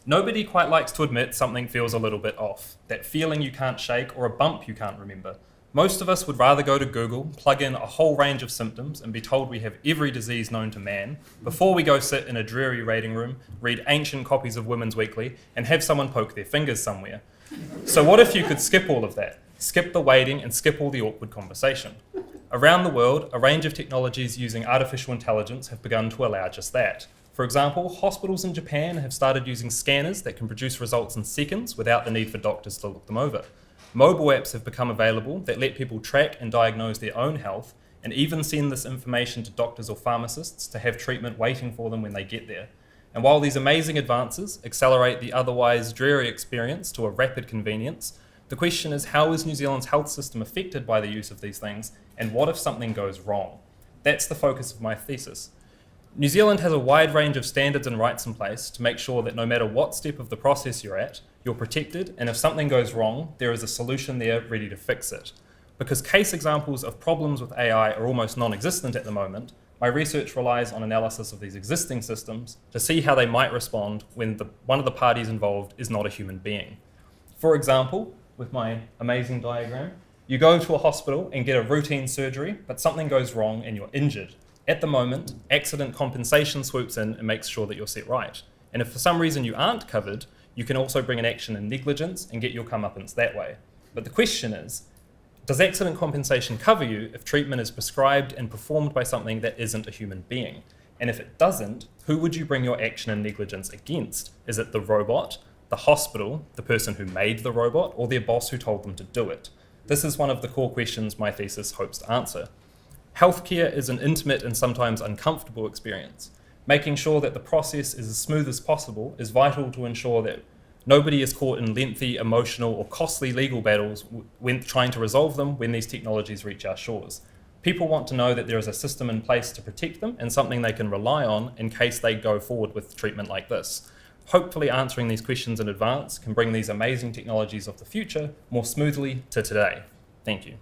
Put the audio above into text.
Nobody quite likes to admit something feels a little bit off, that feeling you can't shake or a bump you can't remember. Most of us would rather go to Google, plug in a whole range of symptoms and be told we have every disease known to man before we go sit in a dreary rating room, read ancient copies of Women's Weekly and have someone poke their fingers somewhere. So what if you could skip all of that? Skip the waiting and skip all the awkward conversation. Around the world, a range of technologies using artificial intelligence have begun to allow just that. For example, hospitals in Japan have started using scanners that can produce results in seconds without the need for doctors to look them over. Mobile apps have become available that let people track and diagnose their own health and even send this information to doctors or pharmacists to have treatment waiting for them when they get there. And while these amazing advances accelerate the otherwise dreary experience to a rapid convenience, the question is, how is New Zealand's health system affected by the use of these things, and what if something goes wrong? That's the focus of my thesis. New Zealand has a wide range of standards and rights in place to make sure that no matter what step of the process you're at, you're protected, and if something goes wrong, there is a solution there ready to fix it. Because case examples of problems with AI are almost non-existent at the moment, my research relies on analysis of these existing systems to see how they might respond when one of the parties involved is not a human being. For example, with my amazing diagram, you go to a hospital and get a routine surgery, but something goes wrong and you're injured. At the moment, accident compensation swoops in and makes sure that you're set right. And if for some reason you aren't covered, you can also bring an action in negligence and get your comeuppance that way. But the question is, does accident compensation cover you if treatment is prescribed and performed by something that isn't a human being? And if it doesn't, who would you bring your action in negligence against? Is it the robot, the hospital, the person who made the robot, or their boss who told them to do it? This is one of the core questions my thesis hopes to answer. Healthcare is an intimate and sometimes uncomfortable experience. Making sure that the process is as smooth as possible is vital to ensure that nobody is caught in lengthy, emotional, or costly legal battles when trying to resolve them when these technologies reach our shores. People want to know that there is a system in place to protect them and something they can rely on in case they go forward with treatment like this. Hopefully answering these questions in advance can bring these amazing technologies of the future more smoothly to today. Thank you.